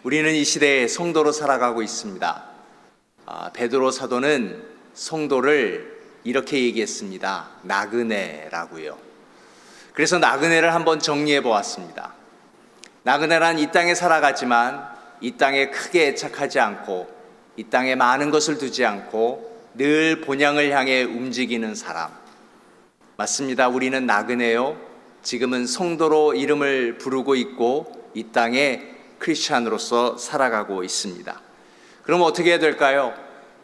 우리는 이 시대에 성도로 살아가고 있습니다. 베드로 사도는 성도를 이렇게 얘기했습니다. 나그네라고요. 그래서 나그네를 한번 정리해 보았습니다. 나그네란 이 땅에 살아가지만 이 땅에 크게 애착하지 않고 이 땅에 많은 것을 두지 않고 늘 본향을 향해 움직이는 사람. 맞습니다. 우리는 나그네요. 지금은 성도로 이름을 부르고 있고 이 땅에 크리스찬으로서 살아가고 있습니다. 그럼 어떻게 해야 될까요?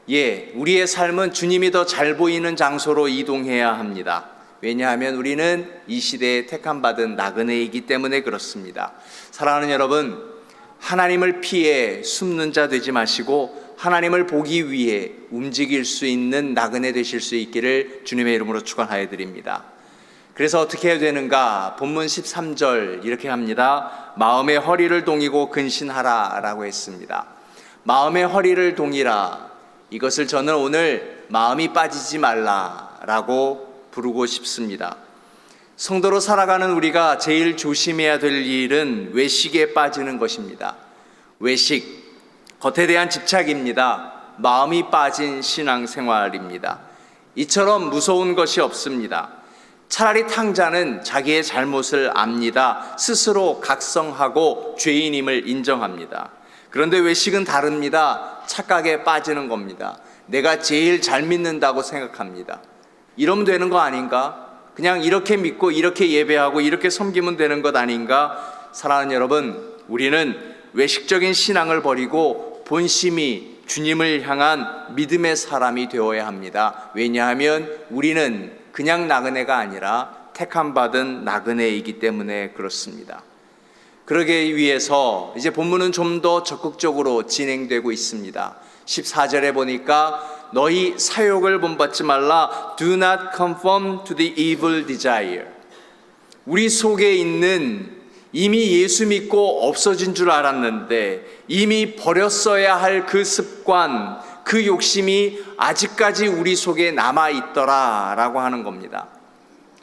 우리의 삶은 주님이 더 잘 보이는 장소로 이동해야 합니다. 왜냐하면 우리는 이 시대에 택함받은 나그네이기 때문에 그렇습니다. 사랑하는 여러분, 하나님을 피해 숨는 자 되지 마시고 하나님을 보기 위해 움직일 수 있는 나그네 되실 수 있기를 주님의 이름으로 축원하여 드립니다. 그래서 어떻게 해야 되는가? 본문 13절 이렇게 합니다. 마음의 허리를 동이고 근신하라 라고 했습니다. 마음의 허리를 동이라, 이것을 저는 오늘 마음이 빠지지 말라 라고 부르고 싶습니다. 성도로 살아가는 우리가 제일 조심해야 될 일은 외식에 빠지는 것입니다. 외식, 겉에 대한 집착입니다. 마음이 빠진 신앙생활입니다. 이처럼 무서운 것이 없습니다. 차라리 탕자는 자기의 잘못을 압니다. 스스로 각성하고 죄인임을 인정합니다. 그런데 외식은 다릅니다. 착각에 빠지는 겁니다. 내가 제일 잘 믿는다고 생각합니다. 이러면 되는 거 아닌가? 그냥 이렇게 믿고 이렇게 예배하고 이렇게 섬기면 되는 것 아닌가? 사랑하는 여러분, 우리는 외식적인 신앙을 버리고 본심이 주님을 향한 믿음의 사람이 되어야 합니다. 왜냐하면 우리는 그냥 나그네가 아니라 택함받은 나그네이기 때문에 그렇습니다. 그러기 위해서 이제 본문은 좀 더 적극적으로 진행되고 있습니다. 14절에 보니까 너희 사욕을 본받지 말라. Do not conform to the evil desire. 우리 속에 있는 이미 예수 믿고 없어진 줄 알았는데 이미 버렸어야 할 그 습관, 그 욕심이 아직까지 우리 속에 남아있더라 라고 하는 겁니다.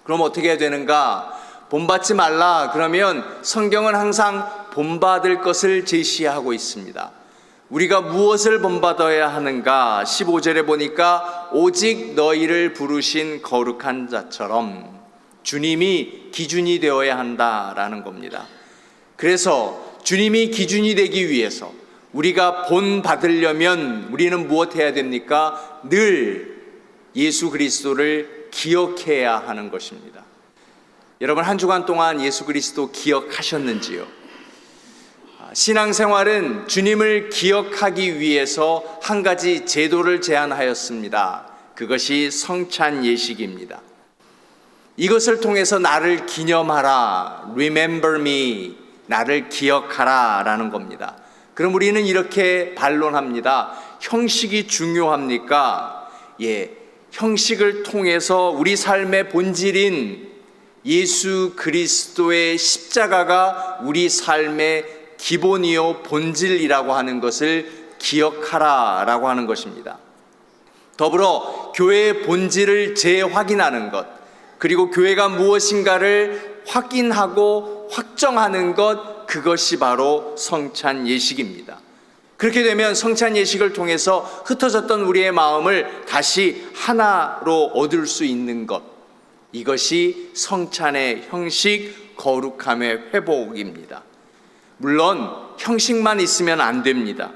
그럼 어떻게 해야 되는가? 본받지 말라 그러면 성경은 항상 본받을 것을 제시하고 있습니다. 우리가 무엇을 본받아야 하는가? 15절에 보니까 오직 너희를 부르신 거룩한 자처럼 주님이 기준이 되어야 한다라는 겁니다. 그래서 주님이 기준이 되기 위해서 우리가 본받으려면 우리는 무엇 해야 됩니까? 늘 예수 그리스도를 기억해야 하는 것입니다. 여러분, 한 주간 동안 예수 그리스도 기억하셨는지요? 신앙생활은 주님을 기억하기 위해서 한 가지 제도를 제안하였습니다. 그것이 성찬 예식입니다. 이것을 통해서 나를 기념하라, remember me, 나를 기억하라 라는 겁니다. 그럼 우리는 이렇게 반론합니다. 형식이 중요합니까? 형식을 통해서 우리 삶의 본질인 예수 그리스도의 십자가가 우리 삶의 기본이요 본질이라고 하는 것을 기억하라 라고 하는 것입니다. 더불어 교회의 본질을 재확인하는 것, 그리고 교회가 무엇인가를 확인하고 확정하는 것, 그것이 바로 성찬 예식입니다. 그렇게 되면 성찬 예식을 통해서 흩어졌던 우리의 마음을 다시 하나로 얻을 수 있는 것, 이것이 성찬의 형식, 거룩함의 회복입니다. 물론 형식만 있으면 안 됩니다.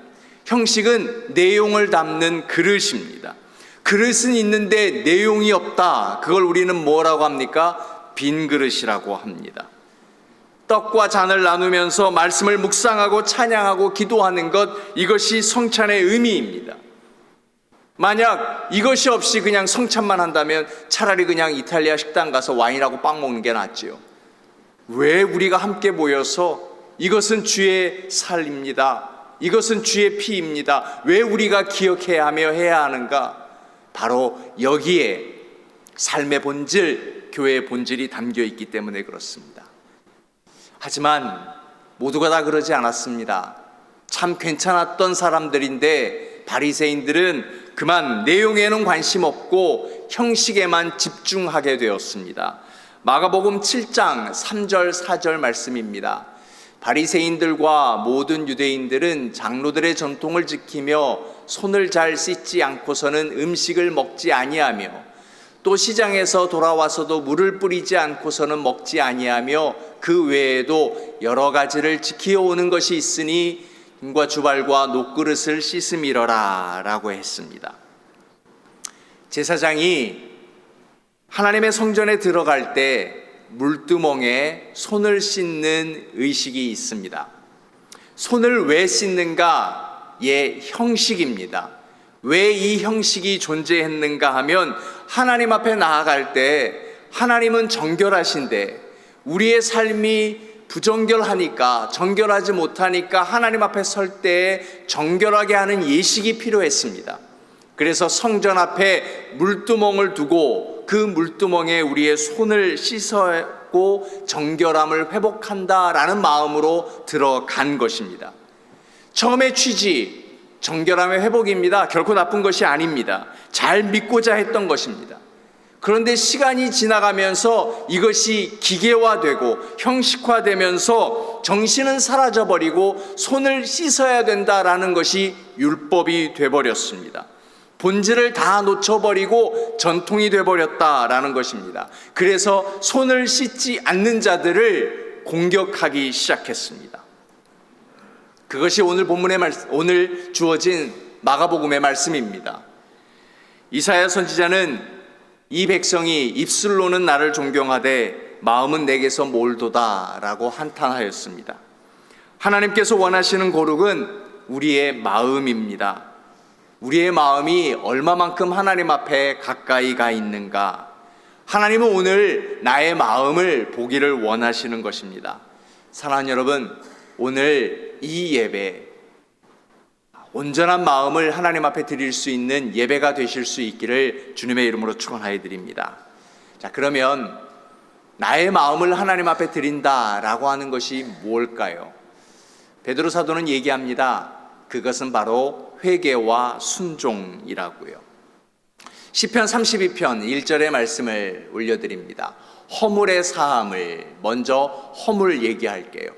형식은 내용을 담는 그릇입니다. 그릇은 있는데 내용이 없다. 그걸 우리는 뭐라고 합니까? 빈 그릇이라고 합니다. 떡과 잔을 나누면서 말씀을 묵상하고 찬양하고 기도하는 것, 이것이 성찬의 의미입니다. 만약 이것이 없이 그냥 성찬만 한다면 차라리 그냥 이탈리아 식당 가서 와인하고 빵 먹는 게 낫지요. 왜 우리가 함께 모여서 이것은 주의 살입니다, 이것은 주의 피입니다, 왜 우리가 기억해야 하며 해야 하는가? 바로 여기에 삶의 본질, 교회의 본질이 담겨 있기 때문에 그렇습니다. 하지만 모두가 다 그러지 않았습니다. 참 괜찮았던 사람들인데 바리새인들은 그만 내용에는 관심 없고 형식에만 집중하게 되었습니다. 마가복음 7장 3절 4절 말씀입니다. 바리새인들과 모든 유대인들은 장로들의 전통을 지키며 손을 잘 씻지 않고서는 음식을 먹지 아니하며 또 시장에서 돌아와서도 물을 뿌리지 않고서는 먹지 아니하며 그 외에도 여러 가지를 지키어오는 것이 있으니 등과 주발과 녹그릇을 씻음이러라 라고 했습니다. 제사장이 하나님의 성전에 들어갈 때 물두멍에 손을 씻는 의식이 있습니다. 손을 왜 씻는가의 형식입니다. 왜 이 형식이 존재했는가 하면 하나님 앞에 나아갈 때 하나님은 정결하신데 우리의 삶이 부정결하니까, 정결하지 못하니까 하나님 앞에 설 때 정결하게 하는 예식이 필요했습니다. 그래서 성전 앞에 물두멍을 두고 그 물두멍에 우리의 손을 씻고 정결함을 회복한다라는 마음으로 들어간 것입니다. 처음의 취지, 정결함의 회복입니다. 결코 나쁜 것이 아닙니다. 잘 믿고자 했던 것입니다. 그런데 시간이 지나가면서 이것이 기계화되고 형식화되면서 정신은 사라져버리고 손을 씻어야 된다라는 것이 율법이 돼버렸습니다. 본질을 다 놓쳐버리고 전통이 돼버렸다라는 것입니다. 그래서 손을 씻지 않는 자들을 공격하기 시작했습니다. 그것이 오늘 본문의 오늘 주어진 마가복음의 말씀입니다. 이사야 선지자는 이 백성이 입술로는 나를 존경하되 마음은 내게서 멀도다라고 한탄하였습니다. 하나님께서 원하시는 거룩은 우리의 마음입니다. 우리의 마음이 얼마만큼 하나님 앞에 가까이 가 있는가? 하나님은 오늘 나의 마음을 보기를 원하시는 것입니다. 사랑하는 여러분, 오늘 이 예배, 온전한 마음을 하나님 앞에 드릴 수 있는 예배가 되실 수 있기를 주님의 이름으로 축원하여 드립니다. 자, 그러면 나의 마음을 하나님 앞에 드린다라고 하는 것이 뭘까요? 베드로 사도는 얘기합니다. 그것은 바로 회개와 순종이라고요. 시편 32편 1절의 말씀을 올려드립니다. 허물의 사함을, 먼저 허물 얘기할게요.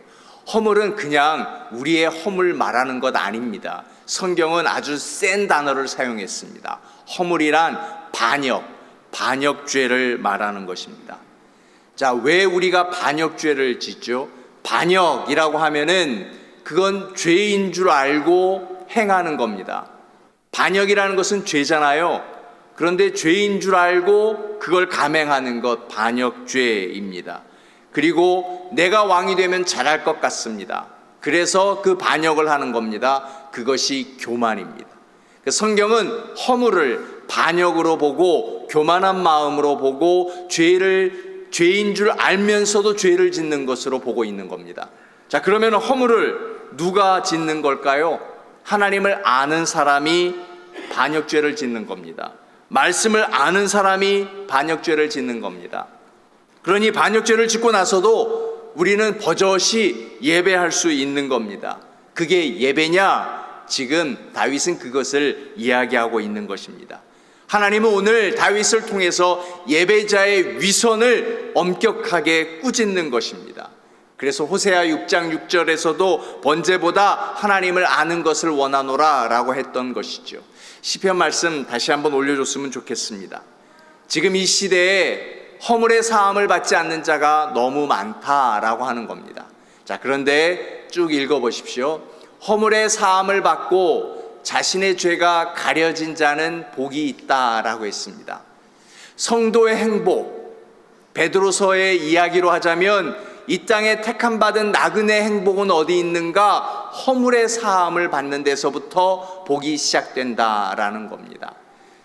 허물은 그냥 우리의 허물 말하는 것 아닙니다. 성경은 아주 센 단어를 사용했습니다. 허물이란 반역죄를 말하는 것입니다. 자, 왜 우리가 반역죄를 짓죠? 반역이라고 하면은 그건 죄인 줄 알고 행하는 겁니다. 반역이라는 것은 죄잖아요. 그런데 죄인 줄 알고 그걸 감행하는 것, 반역죄입니다. 그리고 내가 왕이 되면 잘할 것 같습니다. 그래서 그 반역을 하는 겁니다. 그것이 교만입니다. 성경은 허물을 반역으로 보고 교만한 마음으로 보고 죄인 줄 알면서도 죄를 짓는 것으로 보고 있는 겁니다. 자, 그러면 허물을 누가 짓는 걸까요? 하나님을 아는 사람이 반역죄를 짓는 겁니다. 말씀을 아는 사람이 반역죄를 짓는 겁니다. 그러니 반역죄를 짓고 나서도 우리는 버젓이 예배할 수 있는 겁니다. 그게 예배냐? 지금 다윗은 그것을 이야기하고 있는 것입니다. 하나님은 오늘 다윗을 통해서 예배자의 위선을 엄격하게 꾸짖는 것입니다. 그래서 호세아 6장 6절에서도 번제보다 하나님을 아는 것을 원하노라 라고 했던 것이죠. 시편 말씀 다시 한번 올려줬으면 좋겠습니다. 지금 이 시대에 허물의 사함을 받지 않는 자가 너무 많다라고 하는 겁니다. 자, 그런데 쭉 읽어보십시오. 허물의 사함을 받고 자신의 죄가 가려진 자는 복이 있다라고 했습니다. 성도의 행복, 베드로서의 이야기로 하자면 이 땅에 택함받은 나그네 행복은 어디 있는가? 허물의 사함을 받는 데서부터 복이 시작된다라는 겁니다.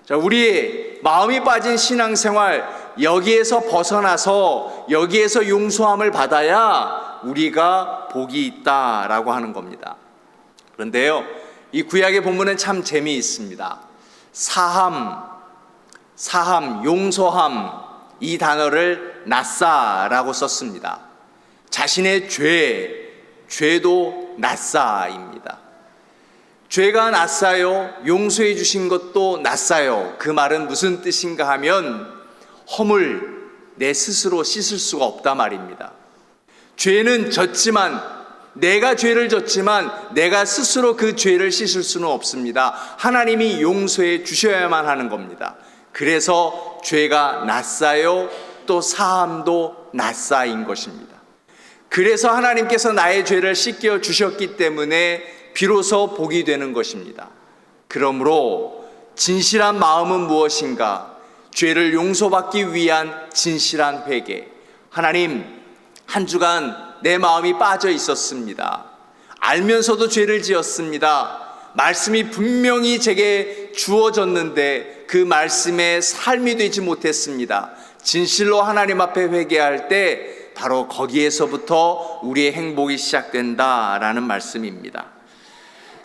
자, 우리 마음이 빠진 신앙생활, 여기에서 벗어나서 여기에서 용서함을 받아야 우리가 복이 있다라고 하는 겁니다. 그런데요, 이 구약의 본문은 참 재미있습니다. 사함, 용서함, 이 단어를 나사라고 썼습니다. 자신의 죄도 나사입니다. 죄가 낫사요, 용서해 주신 것도 낫사요. 그 말은 무슨 뜻인가 하면 허물 내 스스로 씻을 수가 없다 말입니다. 죄는 졌지만 내가 죄를 졌지만 내가 스스로 그 죄를 씻을 수는 없습니다. 하나님이 용서해 주셔야만 하는 겁니다. 그래서 죄가 낫사요, 또 사함도 낫사인 것입니다. 그래서 하나님께서 나의 죄를 씻겨 주셨기 때문에 비로소 복이 되는 것입니다. 그러므로 진실한 마음은 무엇인가? 죄를 용서받기 위한 진실한 회개. 하나님, 한 주간 내 마음이 빠져 있었습니다. 알면서도 죄를 지었습니다. 말씀이 분명히 제게 주어졌는데 그 말씀에 삶이 되지 못했습니다. 진실로 하나님 앞에 회개할 때 바로 거기에서부터 우리의 행복이 시작된다라는 말씀입니다.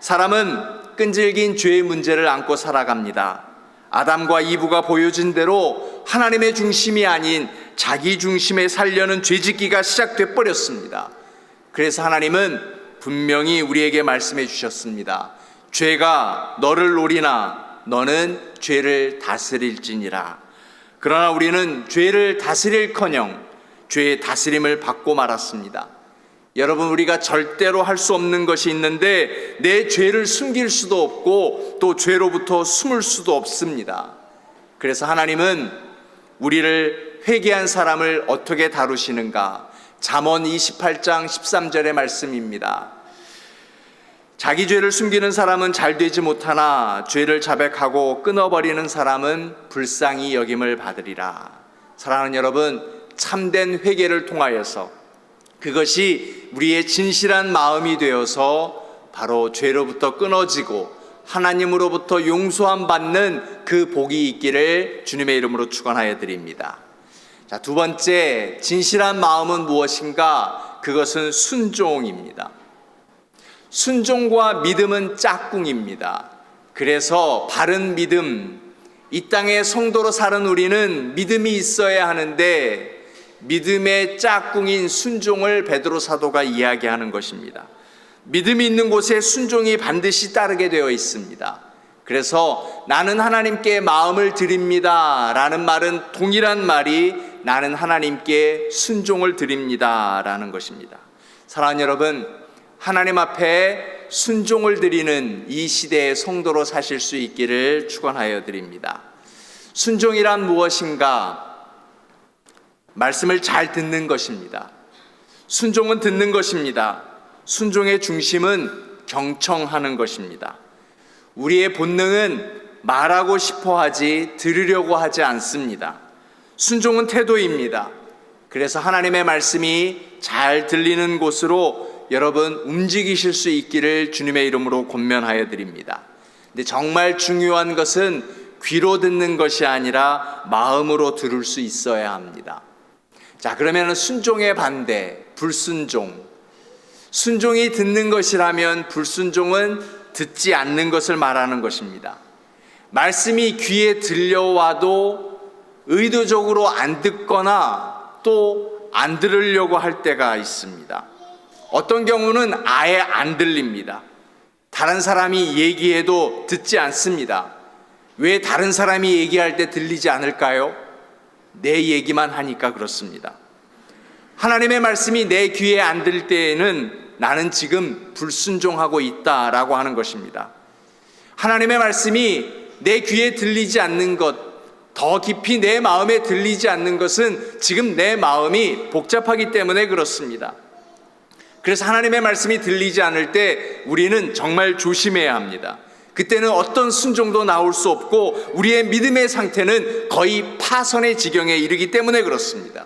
사람은 끈질긴 죄의 문제를 안고 살아갑니다. 아담과 이브가 보여준 대로 하나님의 중심이 아닌 자기 중심에 살려는 죄짓기가 시작돼 버렸습니다. 그래서 하나님은 분명히 우리에게 말씀해 주셨습니다. 죄가 너를 노리나 너는 죄를 다스릴지니라. 그러나 우리는 죄를 다스릴커녕 죄의 다스림을 받고 말았습니다. 여러분, 우리가 절대로 할 수 없는 것이 있는데 내 죄를 숨길 수도 없고 또 죄로부터 숨을 수도 없습니다. 그래서 하나님은 우리를 회개한 사람을 어떻게 다루시는가? 잠언 28장 13절의 말씀입니다. 자기 죄를 숨기는 사람은 잘 되지 못하나 죄를 자백하고 끊어버리는 사람은 불쌍히 여김을 받으리라. 사랑하는 여러분, 참된 회개를 통하여서 그것이 우리의 진실한 마음이 되어서 바로 죄로부터 끊어지고 하나님으로부터 용서함 받는 그 복이 있기를 주님의 이름으로 축원하여 드립니다. 자, 두 번째, 진실한 마음은 무엇인가? 그것은 순종입니다. 순종과 믿음은 짝꿍입니다. 그래서 바른 믿음, 이 땅의 성도로 사는 우리는 믿음이 있어야 하는데 믿음의 짝꿍인 순종을 베드로 사도가 이야기하는 것입니다. 믿음이 있는 곳에 순종이 반드시 따르게 되어 있습니다. 그래서 나는 하나님께 마음을 드립니다 라는 말은 동일한 말이 나는 하나님께 순종을 드립니다 라는 것입니다. 사랑하는 여러분, 하나님 앞에 순종을 드리는 이 시대의 성도로 사실 수 있기를 축원하여 드립니다. 순종이란 무엇인가? 말씀을 잘 듣는 것입니다. 순종은 듣는 것입니다. 순종의 중심은 경청하는 것입니다. 우리의 본능은 말하고 싶어 하지 들으려고 하지 않습니다. 순종은 태도입니다. 그래서 하나님의 말씀이 잘 들리는 곳으로 여러분 움직이실 수 있기를 주님의 이름으로 권면하여 드립니다. 근데 정말 중요한 것은 귀로 듣는 것이 아니라 마음으로 들을 수 있어야 합니다. 자, 그러면 순종의 반대, 불순종. 순종이 듣는 것이라면 불순종은 듣지 않는 것을 말하는 것입니다. 말씀이 귀에 들려와도 의도적으로 안 듣거나 또 안 들으려고 할 때가 있습니다. 어떤 경우는 아예 안 들립니다. 다른 사람이 얘기해도 듣지 않습니다. 왜 다른 사람이 얘기할 때 들리지 않을까요? 내 얘기만 하니까 그렇습니다. 하나님의 말씀이 내 귀에 안 들릴 때에는 나는 지금 불순종하고 있다라고 하는 것입니다. 하나님의 말씀이 내 귀에 들리지 않는 것, 더 깊이 내 마음에 들리지 않는 것은 지금 내 마음이 복잡하기 때문에 그렇습니다. 그래서 하나님의 말씀이 들리지 않을 때 우리는 정말 조심해야 합니다. 그때는 어떤 순종도 나올 수 없고 우리의 믿음의 상태는 거의 파선의 지경에 이르기 때문에 그렇습니다.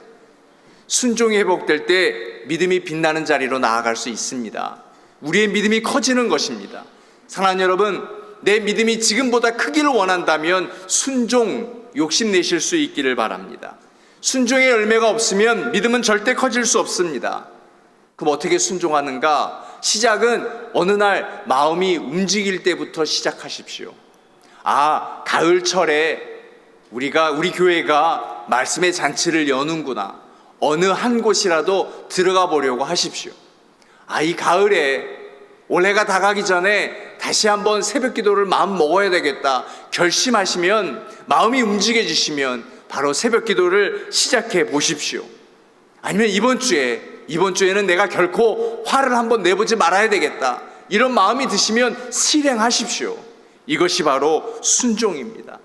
순종이 회복될 때 믿음이 빛나는 자리로 나아갈 수 있습니다. 우리의 믿음이 커지는 것입니다. 사랑하는 여러분, 내 믿음이 지금보다 크기를 원한다면 순종 욕심내실 수 있기를 바랍니다. 순종의 열매가 없으면 믿음은 절대 커질 수 없습니다. 그럼 어떻게 순종하는가? 시작은 어느 날 마음이 움직일 때부터 시작하십시오. 가을철에 우리 교회가 말씀의 잔치를 여는구나. 어느 한 곳이라도 들어가 보려고 하십시오. 이 가을에 올해가 다 가기 전에 다시 한번 새벽 기도를 마음 먹어야 되겠다 결심하시면, 마음이 움직여지시면 바로 새벽 기도를 시작해 보십시오. 아니면 이번 주에 이번 주에는 내가 결코 화를 한번 내보지 말아야 되겠다, 이런 마음이 드시면 실행하십시오. 이것이 바로 순종입니다.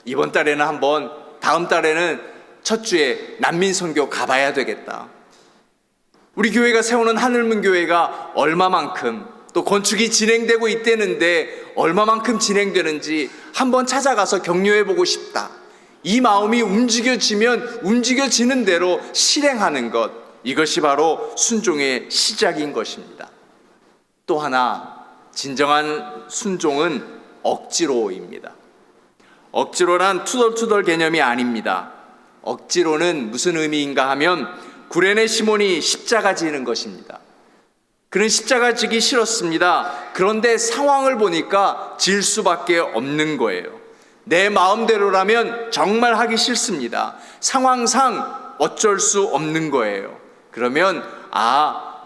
이번 달에는 한번, 다음 달에는 첫 주에 난민 선교 가봐야 되겠다. 우리 교회가 세우는 하늘문 교회가 얼마만큼, 또 건축이 진행되고 있다는데 얼마만큼 진행되는지 한번 찾아가서 격려해 보고 싶다. 이 마음이 움직여지면 움직여지는 대로 실행하는 것, 이것이 바로 순종의 시작인 것입니다. 또 하나, 진정한 순종은 억지로입니다. 억지로란 투덜투덜 개념이 아닙니다. 억지로는 무슨 의미인가 하면 구레네 시몬이 십자가 지는 것입니다. 그는 십자가 지기 싫었습니다. 그런데 상황을 보니까 질 수밖에 없는 거예요. 내 마음대로라면 정말 하기 싫습니다. 상황상 어쩔 수 없는 거예요. 그러면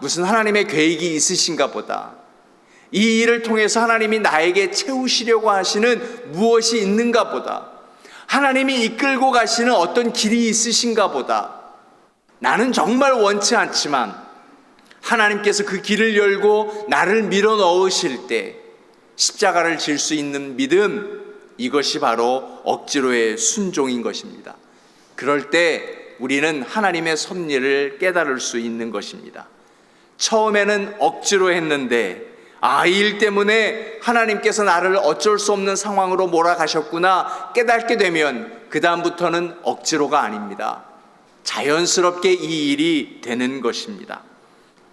무슨 하나님의 계획이 있으신가 보다, 이 일을 통해서 하나님이 나에게 채우시려고 하시는 무엇이 있는가 보다, 하나님이 이끌고 가시는 어떤 길이 있으신가 보다, 나는 정말 원치 않지만 하나님께서 그 길을 열고 나를 밀어 넣으실 때 십자가를 질 수 있는 믿음, 이것이 바로 억지로의 순종인 것입니다. 그럴 때 우리는 하나님의 섭리를 깨달을 수 있는 것입니다. 처음에는 억지로 했는데 이 일 때문에 하나님께서 나를 어쩔 수 없는 상황으로 몰아가셨구나 깨닫게 되면 그 다음부터는 억지로가 아닙니다. 자연스럽게 이 일이 되는 것입니다.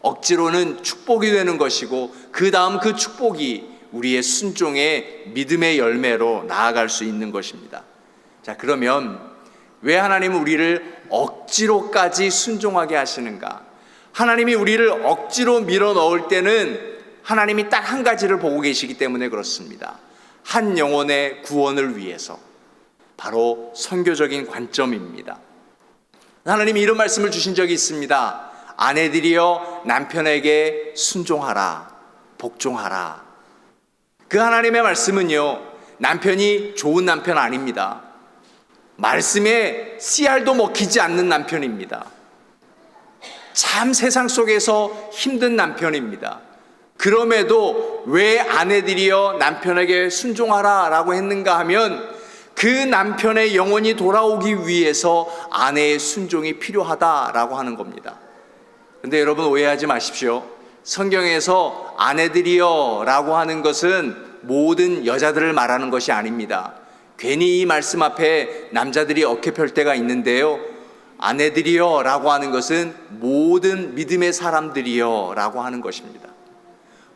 억지로는 축복이 되는 것이고 그 다음 그 축복이 우리의 순종의 믿음의 열매로 나아갈 수 있는 것입니다. 자, 그러면 왜 하나님은 우리를 억지로까지 순종하게 하시는가? 하나님이 우리를 억지로 밀어 넣을 때는 하나님이 딱 한 가지를 보고 계시기 때문에 그렇습니다. 한 영혼의 구원을 위해서, 바로 선교적인 관점입니다. 하나님이 이런 말씀을 주신 적이 있습니다. 아내들이여 남편에게 순종하라, 복종하라. 그 하나님의 말씀은요, 남편이 좋은 남편 아닙니다. 말씀에 씨알도 먹히지 않는 남편입니다. 참 세상 속에서 힘든 남편입니다. 그럼에도 왜 아내들이여 남편에게 순종하라 라고 했는가 하면 그 남편의 영혼이 돌아오기 위해서 아내의 순종이 필요하다라고 하는 겁니다. 근데 여러분 오해하지 마십시오. 성경에서 아내들이여 라고 하는 것은 모든 여자들을 말하는 것이 아닙니다. 괜히 이 말씀 앞에 남자들이 어깨 펼 때가 있는데요, 아내들이여 라고 하는 것은 모든 믿음의 사람들이여 라고 하는 것입니다.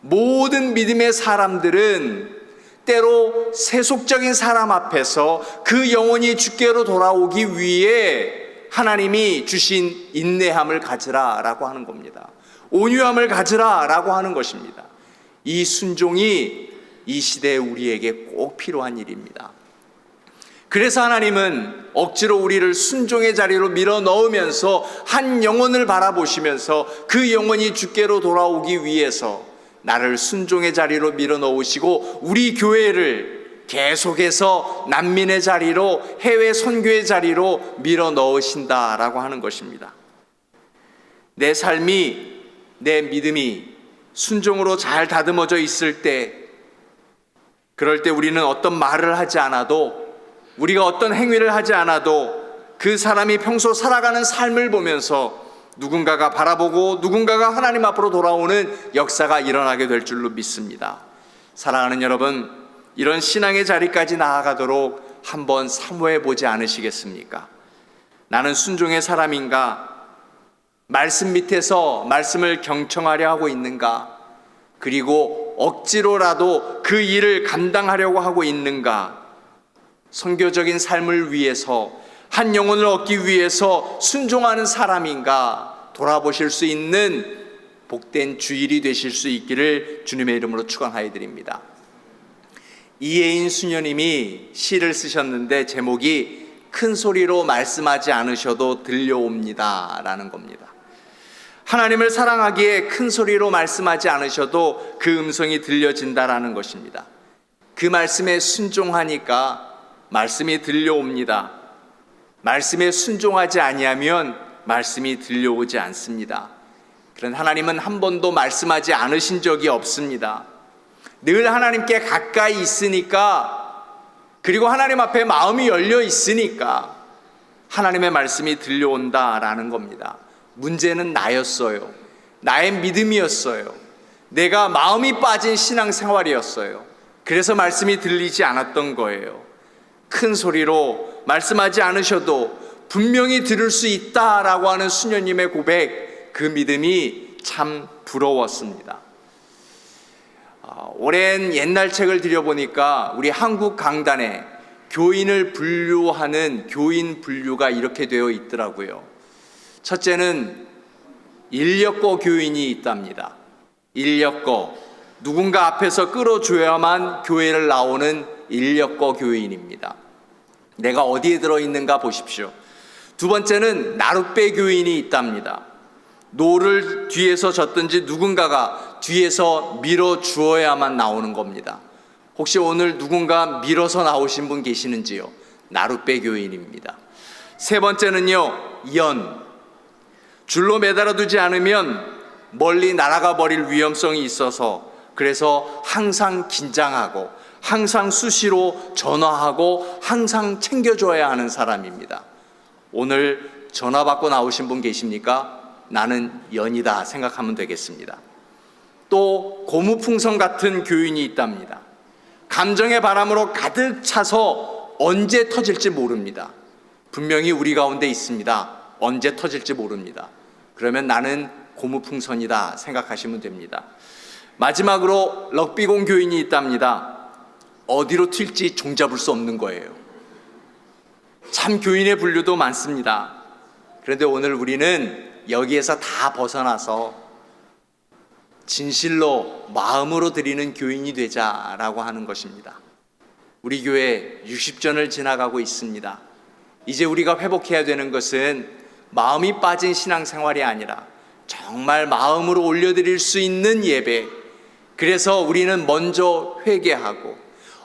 모든 믿음의 사람들은 때로 세속적인 사람 앞에서 그 영혼이 주께로 돌아오기 위해 하나님이 주신 인내함을 가지라 라고 하는 겁니다. 온유함을 가지라 라고 하는 것입니다. 이 순종이 이 시대에 우리에게 꼭 필요한 일입니다. 그래서 하나님은 억지로 우리를 순종의 자리로 밀어 넣으면서 한 영혼을 바라보시면서 그 영혼이 주께로 돌아오기 위해서 나를 순종의 자리로 밀어 넣으시고 우리 교회를 계속해서 난민의 자리로, 해외 선교의 자리로 밀어 넣으신다라고 하는 것입니다. 내 삶이, 내 믿음이 순종으로 잘 다듬어져 있을 때, 그럴 때 우리는 어떤 말을 하지 않아도, 우리가 어떤 행위를 하지 않아도 그 사람이 평소 살아가는 삶을 보면서 누군가가 바라보고 누군가가 하나님 앞으로 돌아오는 역사가 일어나게 될 줄로 믿습니다. 사랑하는 여러분, 이런 신앙의 자리까지 나아가도록 한번 사모해 보지 않으시겠습니까? 나는 순종의 사람인가? 말씀 밑에서 말씀을 경청하려 하고 있는가? 그리고 억지로라도 그 일을 감당하려고 하고 있는가? 선교적인 삶을 위해서, 한 영혼을 얻기 위해서 순종하는 사람인가 돌아보실 수 있는 복된 주일이 되실 수 있기를 주님의 이름으로 축원하여 드립니다. 이혜인 수녀님이 시를 쓰셨는데 제목이 큰 소리로 말씀하지 않으셔도 들려옵니다 라는 겁니다. 하나님을 사랑하기에 큰 소리로 말씀하지 않으셔도 그 음성이 들려진다라는 것입니다. 그 말씀에 순종하니까 말씀이 들려옵니다. 말씀에 순종하지 아니하면 말씀이 들려오지 않습니다. 그런 하나님은 한 번도 말씀하지 않으신 적이 없습니다. 늘 하나님께 가까이 있으니까, 그리고 하나님 앞에 마음이 열려 있으니까 하나님의 말씀이 들려온다라는 겁니다. 문제는 나였어요. 나의 믿음이었어요. 내가 마음이 빠진 신앙생활이었어요. 그래서 말씀이 들리지 않았던 거예요. 큰 소리로 말씀하지 않으셔도 분명히 들을 수 있다라고 하는 수녀님의 고백, 그 믿음이 참 부러웠습니다. 오랜 옛날 책을 들여보니까 우리 한국 강단에 교인을 분류하는 교인 분류가 이렇게 되어 있더라고요. 첫째는 인력거 교인이 있답니다. 인력거, 누군가 앞에서 끌어줘야만 교회를 나오는 인력거 교인입니다. 내가 어디에 들어있는가 보십시오. 두 번째는 나룻배 교인이 있답니다. 노를 뒤에서 졌든지 누군가가 뒤에서 밀어주어야만 나오는 겁니다. 혹시 오늘 누군가 밀어서 나오신 분 계시는지요? 나룻배 교인입니다. 세 번째는요, 연. 줄로 매달아 두지 않으면 멀리 날아가 버릴 위험성이 있어서, 그래서 항상 긴장하고 항상 수시로 전화하고 항상 챙겨줘야 하는 사람입니다. 오늘 전화 받고 나오신 분 계십니까? 나는 연이다 생각하면 되겠습니다. 또 고무풍선 같은 교인이 있답니다. 감정의 바람으로 가득 차서 언제 터질지 모릅니다. 분명히 우리 가운데 있습니다. 언제 터질지 모릅니다. 그러면 나는 고무풍선이다 생각하시면 됩니다. 마지막으로 럭비공 교인이 있답니다. 어디로 튈지 종잡을 수 없는 거예요. 참 교인의 분류도 많습니다. 그런데 오늘 우리는 여기에서 다 벗어나서 진실로 마음으로 드리는 교인이 되자라고 하는 것입니다. 우리 교회 60전을 지나가고 있습니다. 이제 우리가 회복해야 되는 것은 마음이 빠진 신앙생활이 아니라 정말 마음으로 올려드릴 수 있는 예배. 그래서 우리는 먼저 회개하고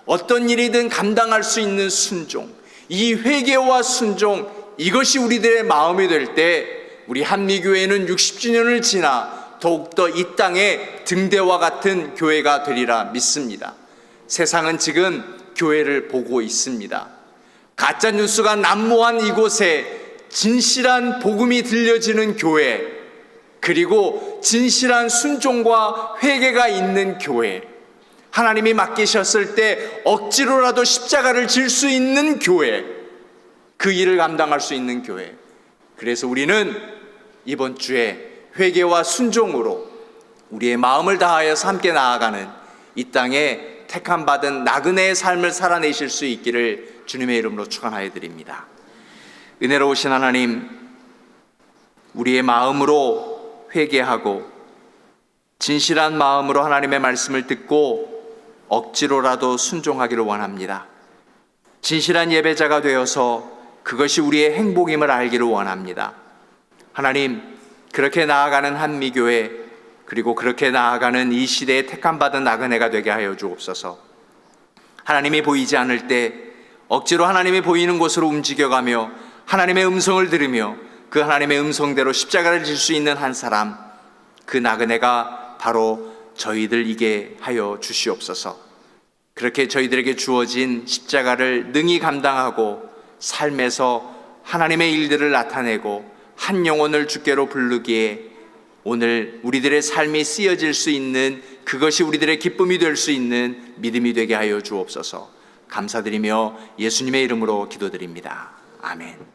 어떤 일이든 감당할 수 있는 순종, 이 회개와 순종, 이것이 우리들의 마음이 될 때 우리 한미교회는 60주년을 지나 더욱더 이 땅에 등대와 같은 교회가 되리라 믿습니다. 세상은 지금 교회를 보고 있습니다. 가짜뉴스가 난무한 이곳에 진실한 복음이 들려지는 교회, 그리고 진실한 순종과 회개가 있는 교회, 하나님이 맡기셨을 때 억지로라도 십자가를 질 수 있는 교회, 그 일을 감당할 수 있는 교회. 그래서 우리는 이번 주에 회개와 순종으로 우리의 마음을 다하여서 함께 나아가는 이 땅에 택함받은 나그네의 삶을 살아내실 수 있기를 주님의 이름으로 축원하여 드립니다. 은혜로우신 하나님, 우리의 마음으로 회개하고 진실한 마음으로 하나님의 말씀을 듣고 억지로라도 순종하기를 원합니다. 진실한 예배자가 되어서 그것이 우리의 행복임을 알기를 원합니다. 하나님, 그렇게 나아가는 한미교회, 그리고 그렇게 나아가는 이 시대에 택함받은 나그네가 되게 하여 주옵소서. 하나님이 보이지 않을 때 억지로 하나님이 보이는 곳으로 움직여가며 하나님의 음성을 들으며 그 하나님의 음성대로 십자가를 질 수 있는 한 사람, 그 나그네가 바로 저희들이게 하여 주시옵소서. 그렇게 저희들에게 주어진 십자가를 능히 감당하고 삶에서 하나님의 일들을 나타내고 한 영혼을 주께로 부르기에 오늘 우리들의 삶이 쓰여질 수 있는, 그것이 우리들의 기쁨이 될 수 있는 믿음이 되게 하여 주옵소서. 감사드리며 예수님의 이름으로 기도드립니다. 아멘.